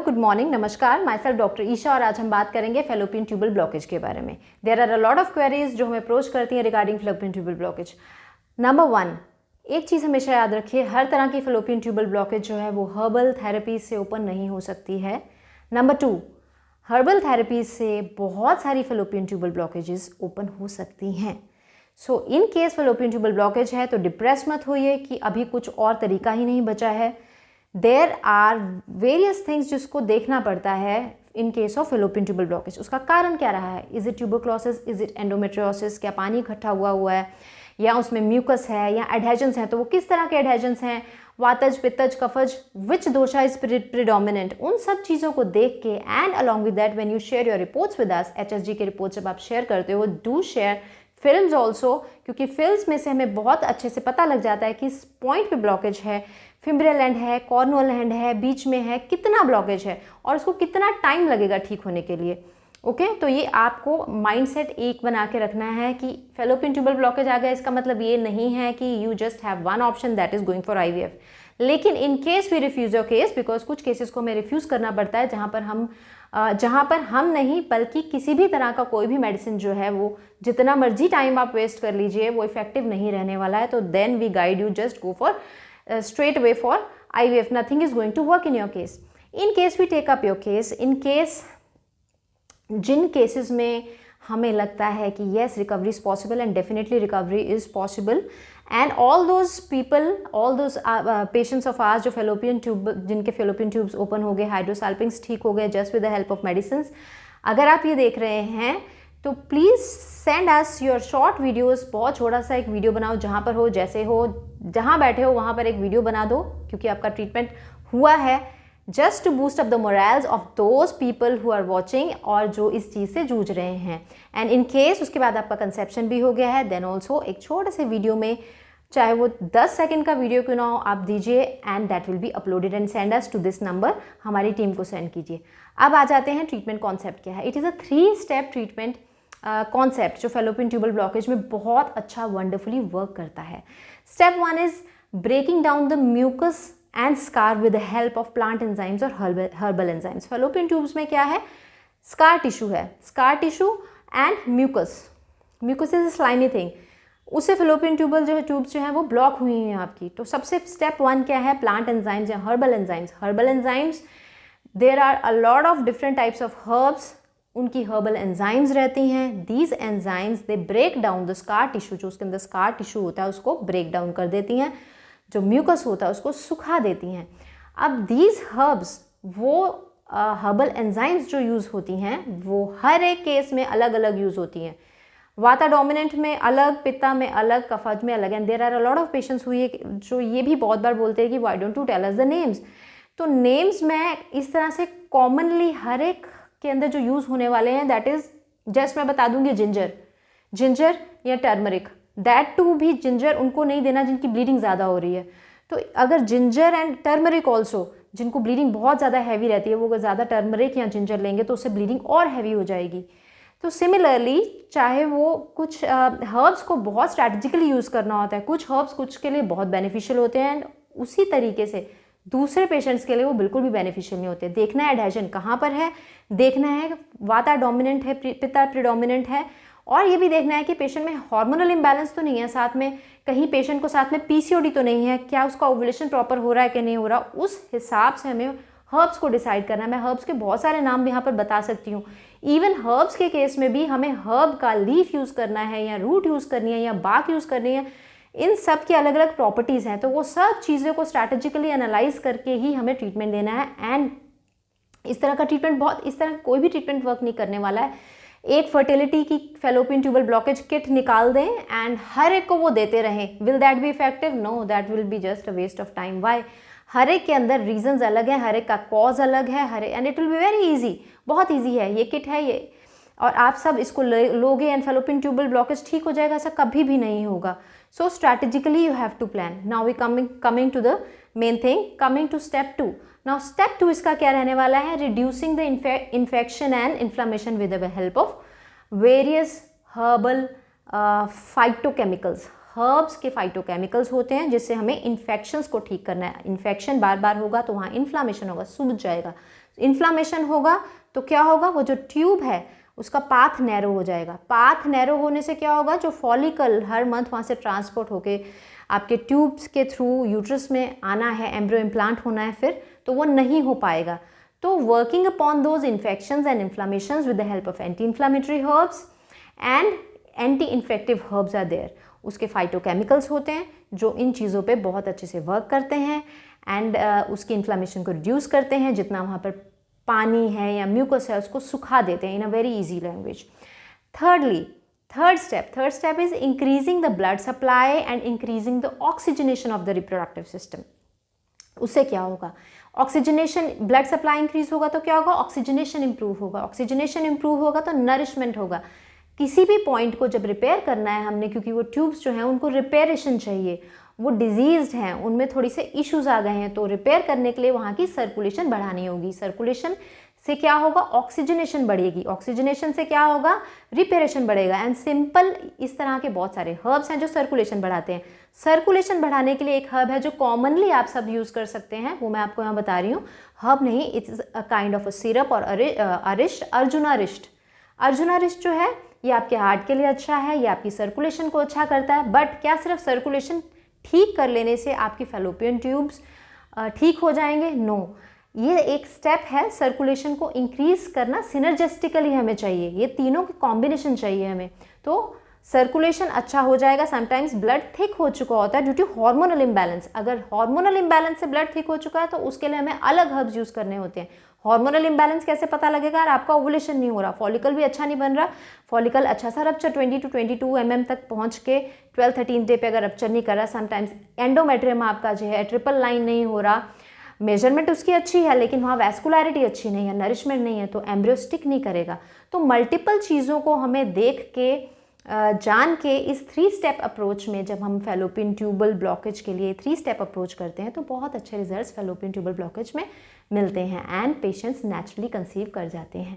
Good morning, नमस्कार। My self doctor Isha और आज हम बात करेंगे फेलोपियन ट्यूबल ब्लॉकेज के बारे में। There are a lot of queries जो हमें अप्रोच करती हैं regarding fallopian tubal blockage. Number 1, एक चीज़ हमेशा याद रखिए, हर तरह की फेलोपियन ट्यूबल ब्लॉकेज जो है वो हर्बल थेरेपी से ओपन नहीं हो सकती है। नंबर 2, हर्बल थेरेपी से बहुत सारी फेलोपियन ट्यूबल ब्लॉकेजेस ओपन हो सकती हैं। So in case fallopian tubal blockage है तो डिप्रेस मत होइए कि अभी कुछ और तरीका ही नहीं बचा है। देयर आर वेरियस थिंग्स जिसको देखना पड़ता है in case of fallopian tubal blockage. उसका कारण क्या रहा है? Is it tuberculosis, is it endometriosis, क्या पानी इकट्ठा हुआ है या उसमें म्यूकस है या एडहेजन्स हैं, तो वो किस तरह के एडहेजन्स हैं, वातज, पित्तज, कफज, विच दोषा इज प्रिडोमिनेंट, उन सब चीज़ों को देख के and along with that when you share your reports with us, HSG के रिपोर्ट जब आप शेयर करते हो डू शेयर फिल्म्स ऑल्सो, क्योंकि फिल्म्स में से हमें बहुत अच्छे से पता लग जाता है कि इस पॉइंट पे ब्लॉकेज है, फिम्ब्रियल एंड है, कॉर्नुअल एंड है, बीच में है, कितना ब्लॉकेज है और उसको कितना टाइम लगेगा ठीक होने के लिए। ओके तो ये आपको माइंडसेट एक बना के रखना है कि फेलोपियन ट्यूबल ब्लॉकेज आ गया, इसका मतलब ये नहीं है कि you just have one option that is going for IVF. लेकिन in case we refuse your case, because कुछ केसेस को हमें रिफ्यूज करना पड़ता है जहाँ पर हम नहीं बल्कि किसी भी तरह का कोई भी मेडिसिन जो है वो जितना मर्जी टाइम आप वेस्ट कर लीजिए वो इफेक्टिव नहीं रहने वाला है। तो then we guide you just go for straight away for IVF. Nothing is going to work in your case. In case we take up your case, in case जिन cases में हमें लगता है कि yes recovery is possible and definitely recovery is possible and all those people, all those patients of ours जो fallopian tube, जिनके fallopian tubes open हो गए, hydrosalpinx ठीक हो गए just with the help of medicines, अगर आप ये देख रहे हैं तो please send us your short videos. बहुत छोटा सा एक वीडियो बनाओ, जहाँ पर हो, जैसे हो, जहाँ बैठे हो वहाँ पर एक वीडियो बना दो, क्योंकि आपका ट्रीटमेंट हुआ है, just to boost up the morals of those people who are watching और जो इस चीज़ से जूझ रहे हैं। एंड इन केस उसके बाद आपका कंसेप्शन भी हो गया है, देन ऑल्सो एक छोटे से वीडियो में, चाहे वो 10 सेकंड का वीडियो क्यों ना हो, आप दीजिए and that will be uploaded and send us to this number, हमारी टीम को सेंड कीजिए। अब आ जाते हैं ट्रीटमेंट कॉन्सेप्ट क्या है। It is a 3 step treatment concept जो फेलोपियन ट्यूबल ब्लॉकेज में बहुत अच्छा वंडरफुली वर्क करता है। Step 1 is breaking down the mucus and scar with the help of plant enzymes और हर्बल एंजाइम्स। फेलोपियन ट्यूब्स में क्या है? स्कार टिश्यू है, scar tissue and mucus. Mucus is a slimy thing, उससे fallopian tubes जो है वो block हुई हैं आपकी। तो सबसे स्टेप 1 क्या है? प्लांट एंजाइम्स या herbal enzymes. Herbal enzymes, there are a lot of different types of herbs, उनकी हर्बल एंजाइम्स रहती हैं। These enzymes they break down the scar tissue, जो उसके अंदर स्कार टिश्यू होता है उसको ब्रेक डाउन कर देती हैं, जो म्यूकस होता है उसको सुखा देती हैं। अब दीज हर्ब्स, वो हर्बल एंजाइम्स जो यूज़ होती हैं वो हर एक केस में अलग अलग यूज़ होती हैं। वाता डोमिनेंट में अलग, पित्ता में अलग, कफज में अलग। And there are a lot of patients हुई जो ये भी बहुत बार बोलते हैं कि why don't you tell us the names. तो नेम्स मैं इस तरह से कॉमनली हर एक के अंदर जो यूज़ होने वाले हैं, दैट इज जस्ट मैं बता दूंगी जिंजर या टर्मरिक। दैट टू भी जिंजर उनको नहीं देना जिनकी ब्लीडिंग ज़्यादा हो रही है। तो अगर जिंजर एंड टर्मरिक ऑल्सो, जिनको ब्लीडिंग बहुत ज़्यादा हैवी रहती है, वो अगर ज़्यादा टर्मरिक या जिंजर लेंगे तो उससे ब्लीडिंग और हैवी हो जाएगी। तो सिमिलरली चाहे वो कुछ हर्ब्स को बहुत स्ट्रैटेजिकली यूज़ करना होता है, कुछ हर्ब्स कुछ के लिए बहुत बेनिफिशियल होते हैं एंड उसी तरीके से दूसरे पेशेंट्स के लिए वो बिल्कुल भी बेनिफिशियल नहीं होते। देखना है एडहेजन कहाँ पर है, देखना है वाता डोमिनेंट है, पित्ता प्रीडोमिनेंट है, और ये भी देखना है कि पेशेंट में हार्मोनल इम्बैलेंस तो नहीं है, साथ में कहीं पेशेंट को साथ में पीसीओडी तो नहीं है, क्या उसका ओव्यूलेशन प्रॉपर हो रहा है कि नहीं हो रहा। उस हिसाब से हमें हर्ब्स को डिसाइड करना है। मैं हर्ब्स के बहुत सारे नाम भी यहाँ पर बता सकती हूँ। इवन हर्ब्स के केस में भी हमें हर्ब का लीफ यूज़ करना है या रूट यूज़ करनी है या बाक यूज़ करनी है, इन सब की अलग अलग प्रॉपर्टीज़ हैं। तो वो सब चीज़ों को स्ट्रैटेजिकली एनालाइज करके ही हमें ट्रीटमेंट देना है। एंड इस तरह का ट्रीटमेंट इस तरह कोई भी ट्रीटमेंट वर्क नहीं करने वाला है। एक फर्टिलिटी की फेलोपियन ट्यूबल ब्लॉकेज किट निकाल दें एंड हर एक को वो देते रहें, will that be effective? No, that will be just a waste of time. Why? हर एक के अंदर रीजंस अलग है, हर एक का कॉज अलग है, and it will be very easy, बहुत ईजी है ये किट है ये, और आप सब इसको लोगे एंड फेलोपियन ट्यूबल ब्लॉकेज ठीक हो जाएगा, ऐसा कभी भी नहीं होगा। So strategically you have to plan. Now we coming to the main thing, coming to step 2। Now step 2 इसका क्या रहने वाला है? Reducing the infection and inflammation with the help of various herbal phytochemicals. Herbs के phytochemicals होते हैं जिससे हमें इन्फेक्शंस को ठीक करना है। इन्फेक्शन बार बार होगा तो वहाँ इन्फ्लामेशन होगा, सूज जाएगा, इन्फ्लामेशन होगा तो क्या होगा, वो जो ट्यूब है उसका पाथ नैरो हो जाएगा। पाथ नैरो होने से क्या होगा, जो फॉलिकल हर मंथ वहाँ से ट्रांसपोर्ट होके आपके ट्यूब्स के थ्रू यूट्रस में आना है, एम्ब्रियो इम्प्लांट होना है फिर, तो वो नहीं हो पाएगा। तो working upon those infections and inflammations with the help of anti inflammatory herbs and anti infective herbs are there. उसके फाइटोकेमिकल्स होते हैं जो इन चीज़ों पे बहुत अच्छे से वर्क करते हैं एंड उसकी इन्फ्लामेशन को रिड्यूस करते हैं। जितना वहाँ पर पानी है या म्यूकस है उसको सुखा देते हैं in a very easy language. Third step is increasing the blood supply and increasing the oxygenation of the reproductive system. उससे क्या होगा, ऑक्सीजनेशन, ब्लड सप्लाई इंक्रीज होगा तो क्या होगा, ऑक्सीजनेशन इंप्रूव होगा। ऑक्सीजनेशन इंप्रूव होगा तो नरिशमेंट होगा। किसी भी पॉइंट को जब रिपेयर करना है हमने, क्योंकि वो ट्यूब्स जो हैं उनको रिपेयरेशन चाहिए, वो डिजीज्ड हैं, उनमें थोड़ी से इश्यूज आ गए हैं, तो रिपेयर करने के लिए वहाँ की सर्कुलेशन बढ़ानी होगी। सर्कुलेशन से क्या होगा, ऑक्सीजनेशन बढ़ेगी। ऑक्सीजनेशन से क्या होगा, रिपेयरेशन बढ़ेगा। एंड सिंपल इस तरह के बहुत सारे हर्ब्स हैं जो सर्कुलेशन बढ़ाते हैं। सर्कुलेशन बढ़ाने के लिए एक हर्ब है जो कॉमनली आप सब यूज़ कर सकते हैं, वो मैं आपको यहाँ बता रही हूँ। हर्ब नहीं, it's a kind of a syrup और अरिष्ट, अर्जुनारिष्ट। अर्जुनारिष्ट जो है ये आपके हार्ट के लिए अच्छा है, ये आपकी सर्कुलेशन को अच्छा करता है। बट क्या सिर्फ सर्कुलेशन ठीक कर लेने से आपकी फैलोपियन ट्यूब्स ठीक हो जाएंगे? नो, ये एक स्टेप है। सर्कुलेशन को इंक्रीज करना सिनर्जेस्टिकली हमें चाहिए, ये तीनों के कॉम्बिनेशन चाहिए हमें, तो सर्कुलेशन अच्छा हो जाएगा। समटाइम्स ब्लड थिक हो चुका होता है ड्यू टू हार्मोनल इम्बैलेंस। अगर हार्मोनल इम्बैलेंस से ब्लड थिक हो चुका है तो उसके लिए हमें अलग हर्ब्स यूज़ करने होते हैं। हार्मोनल इम्बैलेंस कैसे पता लगेगा? यार आपका ओवुलेशन नहीं हो रहा, फॉलिकल भी अच्छा नहीं बन रहा, फॉलिकल अच्छा सा रप्चर 20 to 22 mm तक पहुंच के 12-13 डे पे अगर रप्चर नहीं कर रहा, समटाइम्स एंडोमेट्रियम आपका जो है ट्रिपल लाइन नहीं हो रहा, मेजरमेंट उसकी अच्छी है लेकिन वहाँ वैस्कुलैरिटी अच्छी नहीं है, नरिशमेंट नहीं है, तो एम्ब्रियो स्टिक नहीं करेगा। तो मल्टीपल चीज़ों को हमें देख के जान के इस 3 स्टेप अप्रोच में जब हम फैलोपियन ट्यूबल ब्लॉकेज के लिए 3 स्टेप अप्रोच करते हैं तो बहुत अच्छे रिजल्ट्स फैलोपियन ट्यूबल ब्लॉकेज में मिलते हैं एंड पेशेंट्स नेचुरली कंसीव कर जाते हैं।